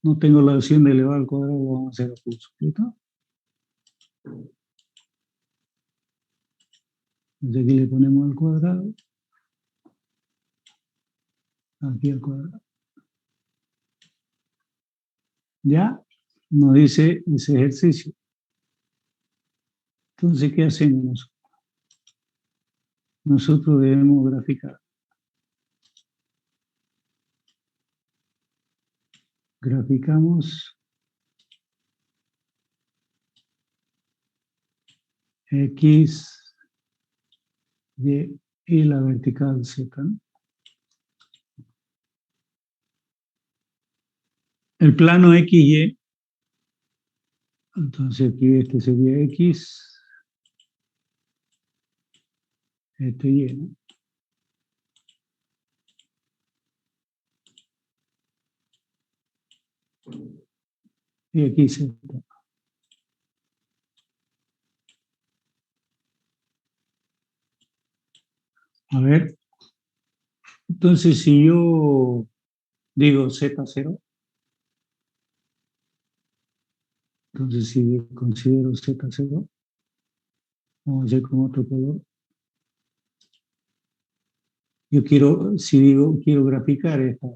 A: No tengo la opción de elevar al cuadrado, lo vamos a hacer al curso. ¿Listo? Entonces aquí le ponemos al cuadrado. Aquí al cuadrado. Ya nos dice ese ejercicio. Entonces, ¿qué hacemos nosotros? Nosotros debemos graficar. Graficamos X, Y la vertical Z. El plano XY, entonces aquí este sería X, este y, ¿no? Y aquí Z. A ver, entonces si yo digo Z0, entonces si considero Z0, vamos a hacer con otro color. Yo quiero, si digo, quiero graficar esta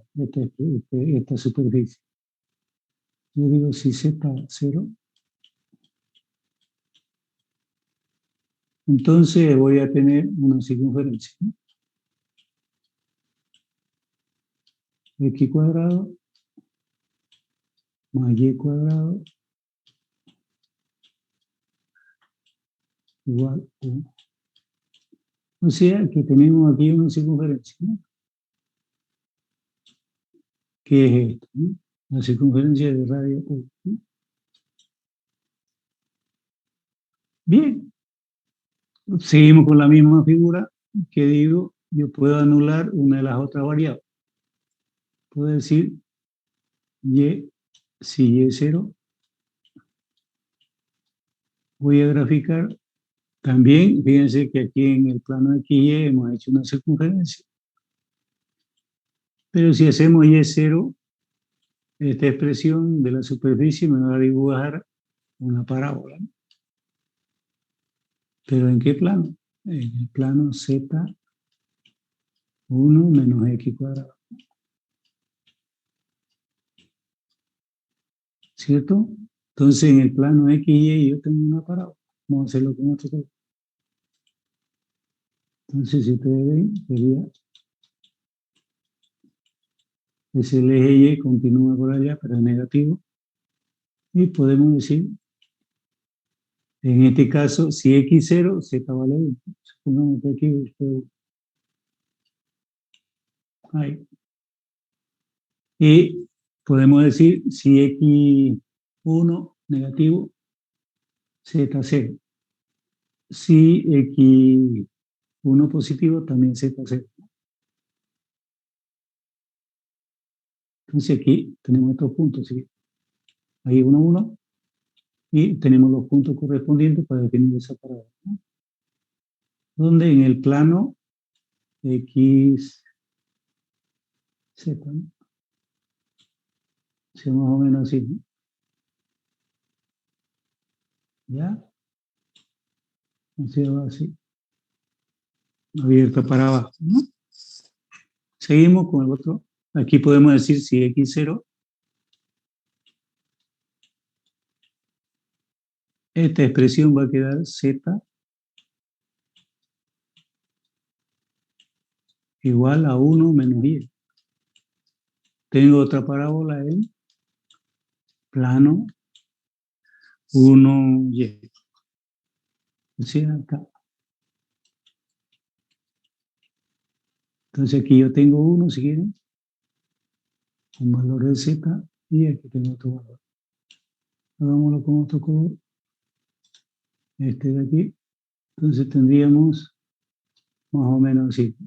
A: superficie. Yo digo si Z0, entonces voy a tener una circunferencia, ¿no? X cuadrado más Y cuadrado igual a 1. O sea que tenemos aquí una circunferencia, ¿no? ¿Qué es esto, no? La circunferencia de radio U, ¿no? Bien, seguimos con la misma figura que digo, yo puedo anular una de las otras variables. Puedo decir Y, si Y0, voy a graficar. También, fíjense que aquí en el plano XY hemos hecho una circunferencia. Pero si hacemos Y0, esta expresión de la superficie me va a dibujar una parábola, ¿no? ¿Pero en qué plano? En el plano Z1 menos X cuadrado. ¿Cierto? Entonces en el plano XY yo tengo una parábola. Vamos a hacerlo con otro color. Entonces si ustedes ven, sería ese eje Y continúa por allá, pero es negativo. Y podemos decir, en este caso, si X0, Z vale 1. Supongamos que aquí usted, ahí. Y podemos decir, si X1 negativo, Z0. Si X1 positivo, también Z0. Entonces aquí tenemos estos puntos, ¿sí? Ahí 1, 1, y tenemos los puntos correspondientes para definir esa parábola, ¿no? Donde en el plano X, Z, ¿no? Sí, más o menos así, ¿no? ¿Ya? Así va así, abierto para abajo, ¿no? Seguimos con el otro. Aquí podemos decir si X0, esta expresión va a quedar Z igual a 1 menos Y. Tengo otra parábola en plano 1Y. O sea, acá. Entonces aquí yo tengo 1, si quieren, un valor de Z, y aquí tengo otro valor. Hagámoslo con otro color, este de aquí. Entonces tendríamos más o menos así.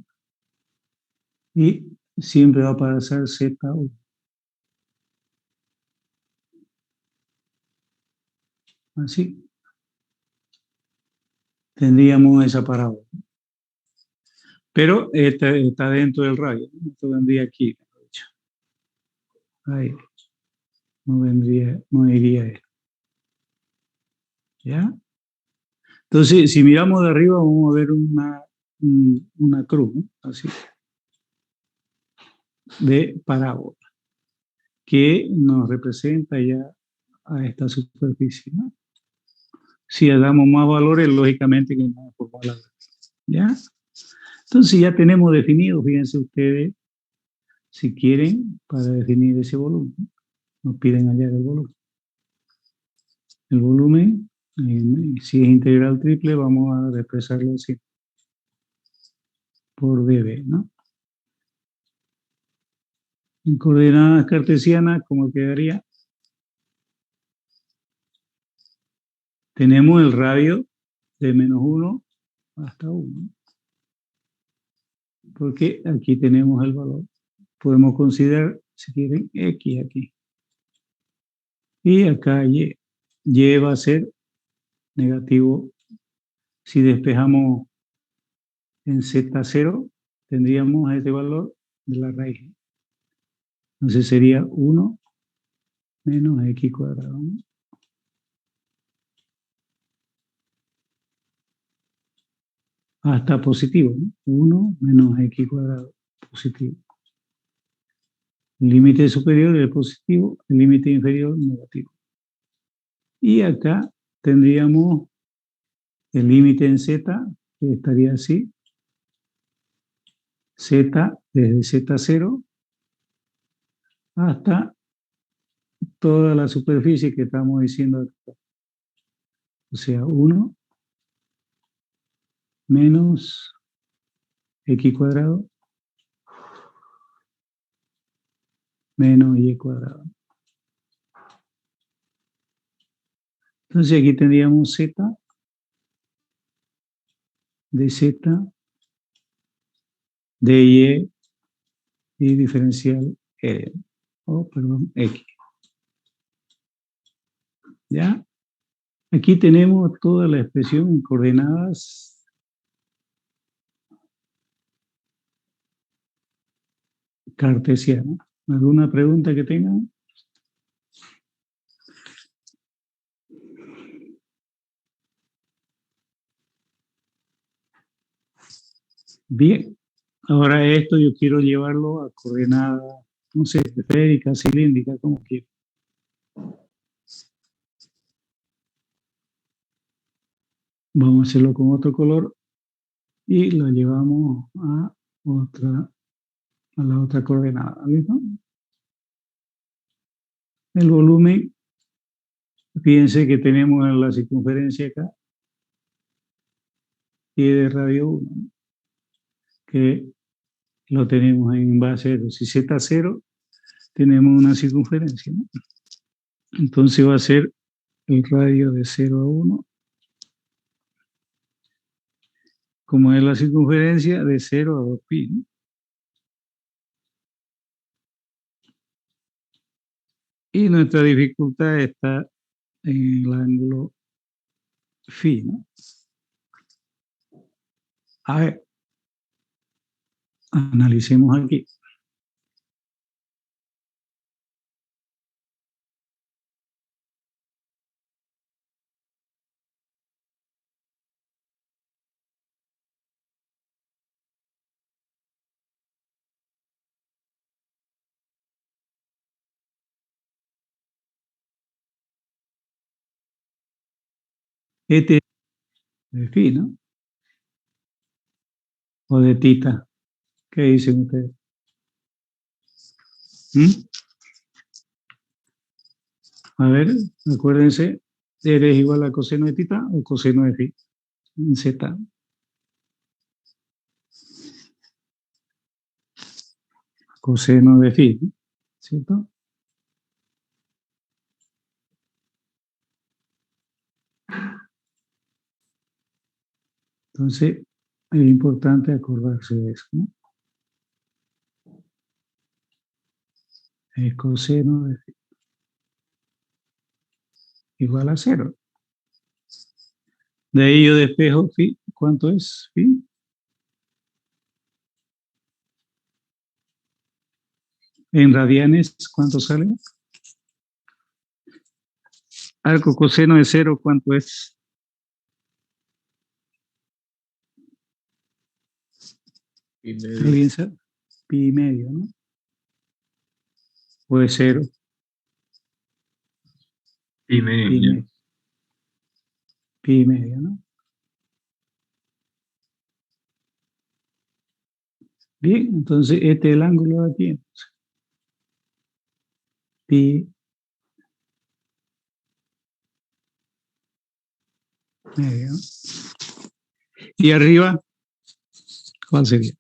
A: Y siempre va a pasar Z1. Así. Tendríamos esa parábola. Pero está dentro del radio, ¿no? Esto vendría aquí. Ahí. No vendría, no iría esto. ¿Ya? Entonces, si miramos de arriba, vamos a ver una cruz, ¿no? Así, de parábola, que nos representa ya a esta superficie, ¿no? Si le damos más valores, lógicamente que no por la ¿ya? Entonces ya tenemos definido, fíjense ustedes, si quieren, para definir ese volumen. Nos piden hallar el volumen. El volumen, si es integral triple, vamos a expresarlo así, por dB, ¿no? En coordenadas cartesianas, ¿cómo quedaría? Tenemos el radio de -1 hasta 1. porque aquí tenemos el valor. Podemos considerar, si quieren, X aquí. Y acá Y. Y va a ser negativo. Si despejamos en Z0, tendríamos este valor de la raíz. Entonces sería 1 menos X cuadrado, ¿no? Hasta positivo, ¿no? 1 menos X cuadrado, positivo. El límite superior es positivo, el límite inferior negativo. Y acá tendríamos el límite en Z, que estaría así. Z desde Z0 hasta toda la superficie que estamos diciendo acá. O sea, 1 menos X cuadrado menos Y cuadrado. Entonces aquí tendríamos Z de Z de Y diferencial perdón, X. ¿Ya? Aquí tenemos toda la expresión en coordenadas cartesianas. ¿Alguna pregunta que tengan? Bien, ahora esto yo quiero llevarlo a coordenadas, no sé, esféricas, cilíndricas, como quiero. Vamos a hacerlo con otro color y lo llevamos a la otra coordenada. ¿Listo? El volumen, fíjense que tenemos la circunferencia acá y de radio 1, que lo tenemos en base a 0. Si Z0, tenemos una circunferencia, ¿no? Entonces va a ser el radio de 0 a 1, como es la circunferencia de 0 a 2pi, ¿no? Y nuestra dificultad está en el ángulo phi, ¿no? A ver, analicemos aquí. Este es de phi, ¿no? O de tita. ¿Qué dicen ustedes? ¿Mm? A ver, acuérdense, R es igual a coseno de tita o coseno de phi en Z. Coseno de phi, ¿no? ¿Cierto? Entonces, es importante acordarse de eso, ¿no? Es coseno de phi igual a 0. De ahí yo despejo phi. ¿Cuánto es phi? En radianes, ¿cuánto sale? Arco coseno de 0, ¿cuánto es? ¿Alguien sabe? Pi y medio, ¿no? O de 0.
B: Pi medio.
A: Pi y medio. Pi y medio, ¿no? Bien, entonces este es el ángulo de aquí. Pi medio, ¿no? Y arriba, ¿cuál sería?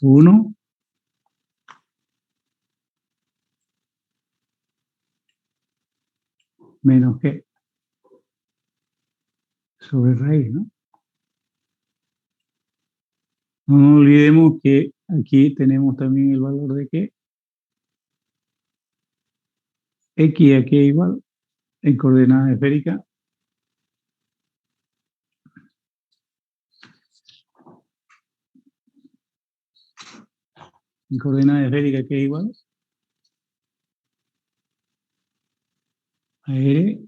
A: 1 menos que sobre raíz, ¿no? No nos olvidemos que aquí tenemos también el valor de que x aquí es igual en coordenadas esféricas que es igual a R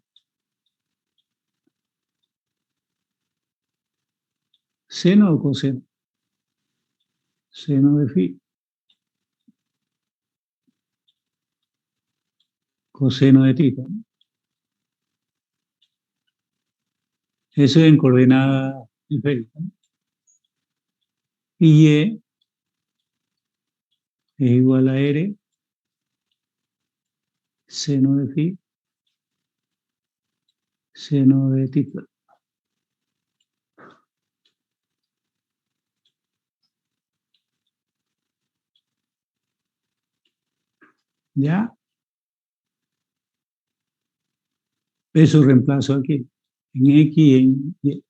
A: seno o coseno, seno de phi, coseno de tita, ¿no? Eso es en coordenadas esféricas, ¿no? Y Y es igual a R seno de phi, seno de tita. ¿Ya? Eso reemplazo aquí, en X y en Y.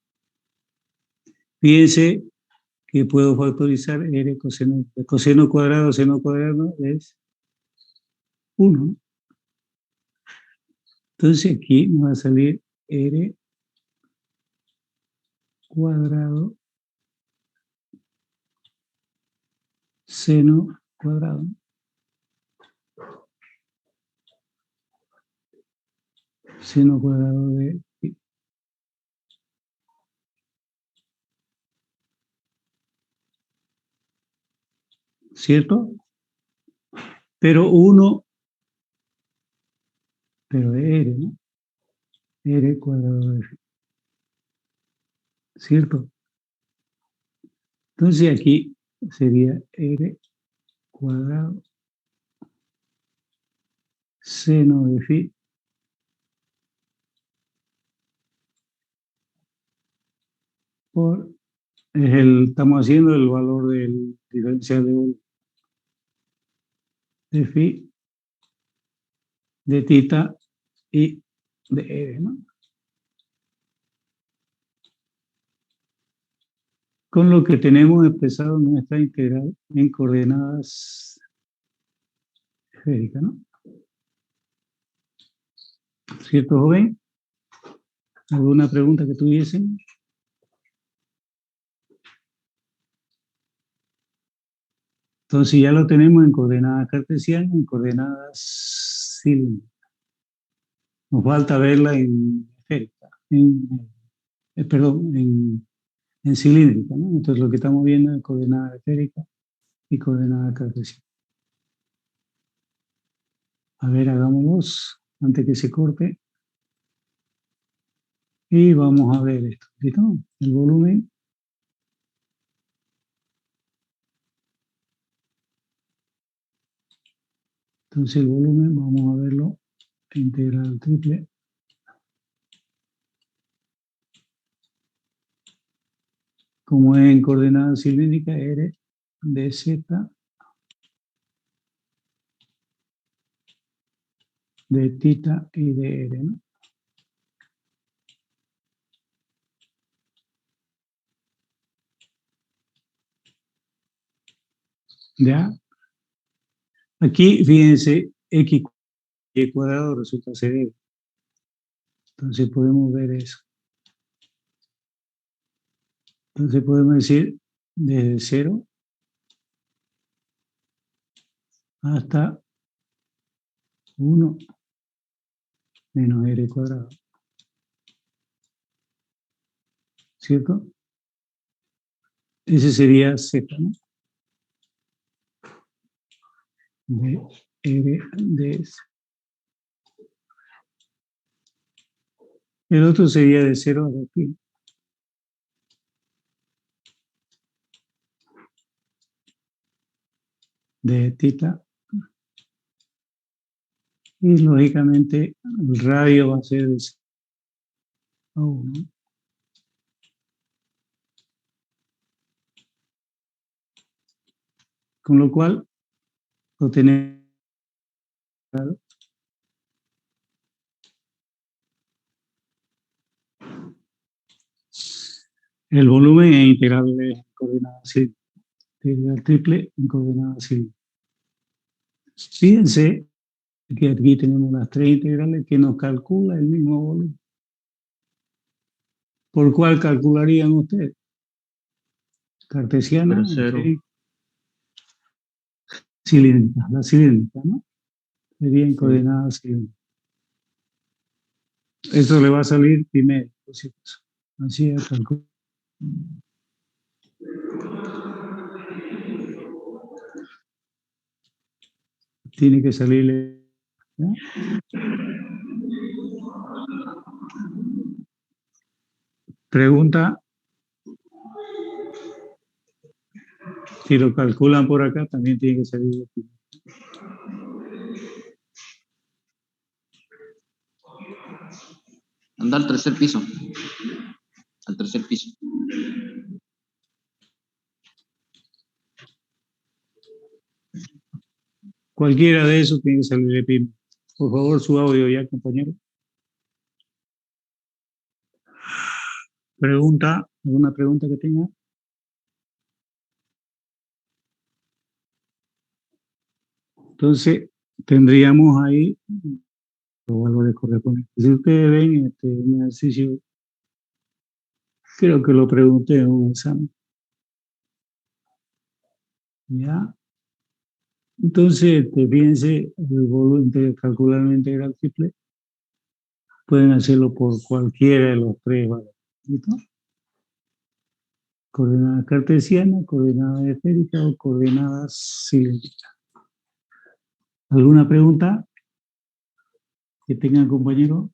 A: Fíjense que puedo factorizar R coseno, coseno cuadrado, seno cuadrado es 1, ¿no? Entonces aquí me va a salir R cuadrado seno cuadrado. Seno cuadrado de pi. ¿Cierto? Pero 1, pero de R, ¿no? R cuadrado de pi. ¿Cierto? Entonces aquí sería R cuadrado seno de phi por, estamos haciendo el valor del diferencial de phi, de tita y de R, ¿no? Con lo que tenemos expresado en nuestra integral en coordenadas esféricas, ¿no? ¿Cierto, joven? ¿Alguna pregunta que tuviesen? Entonces ya lo tenemos en coordenadas cartesianas, en coordenadas cilíndricas. Nos falta verla en esférica, perdón, en cilíndrica, ¿no? Entonces lo que estamos viendo es coordenadas esféricas y coordenadas cartesianas. A ver, hagámoslos antes que se corte. Y vamos a ver esto, ¿listo? El volumen. Entonces el volumen, vamos a verlo, integral triple. Como es en coordenadas cilíndricas, R de Z de tita y de R, ¿no? ¿Ya? Aquí, fíjense, X cuadrado resulta ser E. Entonces podemos ver eso. Entonces podemos decir desde 0 hasta 1 menos R cuadrado. ¿Cierto? Ese sería Z, ¿no? De R de S. El otro sería de 0 a 2pi. De tita. Y lógicamente el radio va a ser de 0 a 1. Con lo cual, lo tenemos El volumen es integral en coordenada cilíndrica. Integral triple en coordenada cilíndrica. Fíjense que aquí tenemos las tres integrales que nos calcula el mismo volumen. ¿Por cuál calcularían ustedes? Cartesiana, cilíndrica, la cilíndrica, ¿no? Sería en coordenadas cilíndricas. Eso le va a salir primero, por si acaso. Así es, calculo. Tiene que salirle. ¿Ya? Pregunta. Si lo calculan por acá, también tiene que salir primero.
B: Anda al tercer piso. Al tercer piso.
A: Cualquiera de esos tiene que salir de primero. Por favor, su audio ya, compañero. Pregunta, ¿alguna pregunta que tenga? Entonces, tendríamos ahí los valores correspondientes. Si ustedes ven un ejercicio, creo que lo pregunté en un examen. ¿Ya? Entonces, fíjense, el volumen de calcular una integral triple, pueden hacerlo por cualquiera de los tres valores. ¿Listo? Coordenada cartesiana, coordenada esférica o coordenadas cilíndricas. ¿Alguna pregunta que tengan, compañero?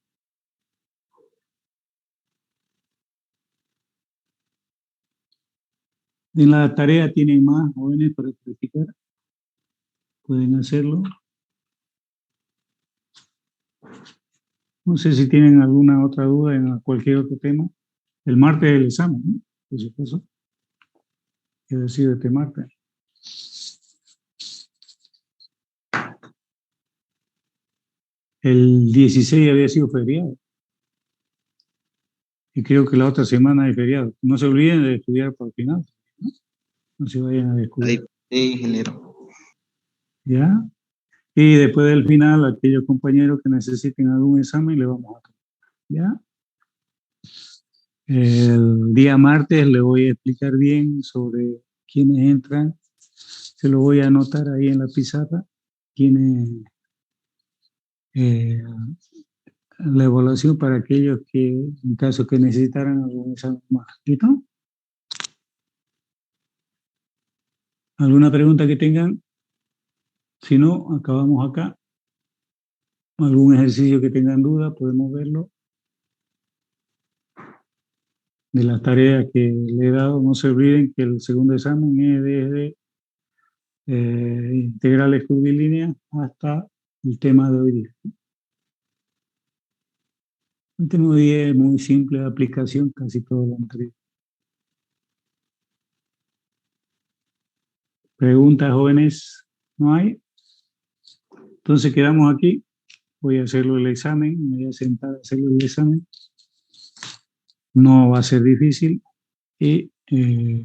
A: En la tarea tienen más jóvenes para practicar. Pueden hacerlo. No sé si tienen alguna otra duda en cualquier otro tema. El martes es el examen, ¿no? Por supuesto. Que ha sido este martes. El 16 había sido feriado. Y creo que la otra semana hay feriado. No se olviden de estudiar para el final, ¿no? No se vayan a descuidar.
B: Sí, ingeniero.
A: ¿Ya? Y después del final, aquellos compañeros que necesiten algún examen, le vamos a tomar. ¿Ya? El día martes le voy a explicar bien sobre quiénes entran. Se lo voy a anotar ahí en la pizarra. Quiénes, la evaluación para aquellos que, en caso que necesitaran algún examen más. ¿Listo? ¿Alguna pregunta que tengan? Si no, acabamos acá. ¿Algún ejercicio que tengan duda? Podemos verlo. De las tareas que le he dado, no se olviden que el segundo examen es desde integrales curvilíneas hasta el tema de hoy día. El tema de hoy día es muy simple de aplicación, casi todo lo anterior. ¿Preguntas, jóvenes? ¿No hay? Entonces quedamos aquí. Voy a hacerlo el examen, me voy a sentar a hacerlo el examen. No va a ser difícil y yo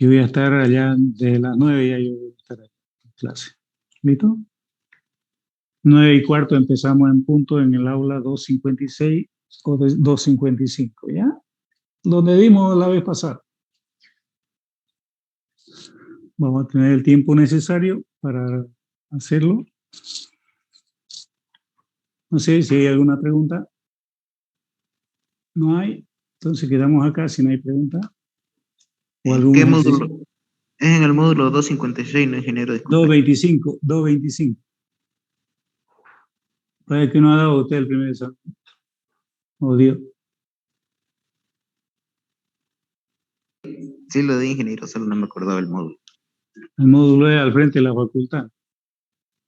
A: voy a estar allá desde las 9, ya yo voy a estar en clase. ¿Listo? 9:15 empezamos en punto en el aula 256 o 255, ¿ya? Donde dimos la vez pasada. Vamos a tener el tiempo necesario para hacerlo. No sé si hay alguna pregunta. No hay. Entonces quedamos acá si no hay pregunta. ¿O algún
B: ¿Qué
A: ejercicio?
B: módulo? Es en el módulo 256, no, ingeniero, disculpe.
A: 225. Parece que no ha dado usted el primer examen. Oh, Dios.
B: Sí lo di, ingeniero, solo no me acordaba el módulo.
A: El módulo es al frente de la facultad.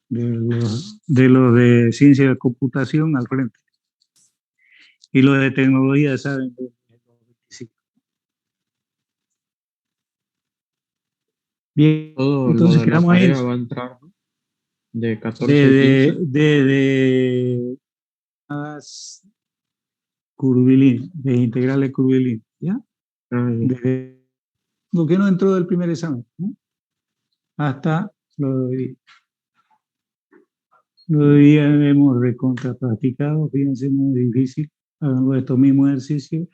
A: De los de ciencia de computación al frente. Y los de tecnología, ¿saben? Bien,
C: Todo
A: entonces
C: lo de la
A: quedamos ahí.
C: tarea va a entrar, ¿no? De 14 a 15.
A: De curvilínea, de integrales curvilíneas, ¿ya?
C: Ah, ya.
A: Desde lo que no entró del primer examen, ¿no? Hasta lo de hoy día. Lo de hoy día hemos recontra practicado, fíjense, muy difícil, hagan estos mismos ejercicios,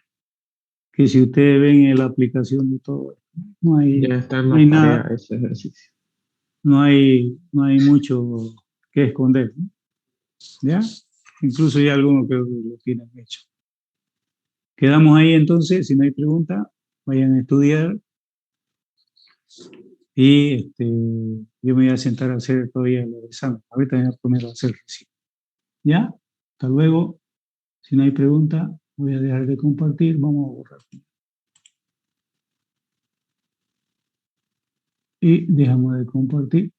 A: que si ustedes ven en la aplicación de todo, no hay,
C: Ya está en
A: no hay
C: la tarea
A: nada,
C: ese ejercicio.
A: no hay mucho que esconder, ¿no? ¿Ya? Incluso ya algunos creo que lo tienen hecho. Quedamos ahí entonces, si no hay pregunta, vayan a estudiar y yo me voy a sentar a hacer todavía los exámenes. Ahorita me voy a poner a hacer recién. ¿Ya? Hasta luego. Si no hay pregunta, voy a dejar de compartir. Vamos a borrar. Y dejamos de compartir.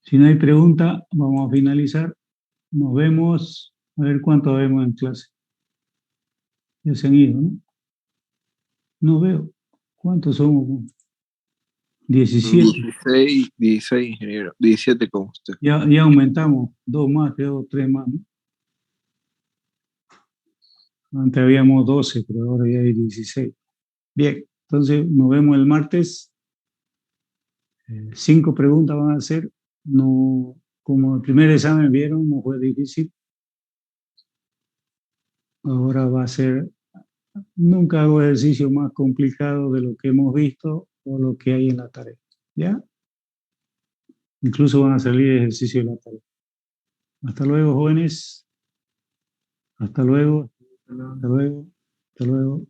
A: Si no hay pregunta, vamos a finalizar. Nos vemos. A ver cuánto vemos en clase. Ya se han ido, ¿no? No veo. ¿Cuántos somos? 17.
D: 16, ingeniero. 17 como usted.
A: Ya aumentamos. 2 más, creo, 3 más, ¿no? Antes habíamos 12, pero ahora ya hay 16. Bien, entonces nos vemos el martes. 5 preguntas van a hacer. No, como el primer examen vieron, no fue difícil. Ahora va a ser, nunca hago ejercicio más complicado de lo que hemos visto o lo que hay en la tarea. ¿Ya? Incluso van a salir ejercicios de la tarea. Hasta luego, jóvenes. Hasta luego. Hasta luego. Hasta luego.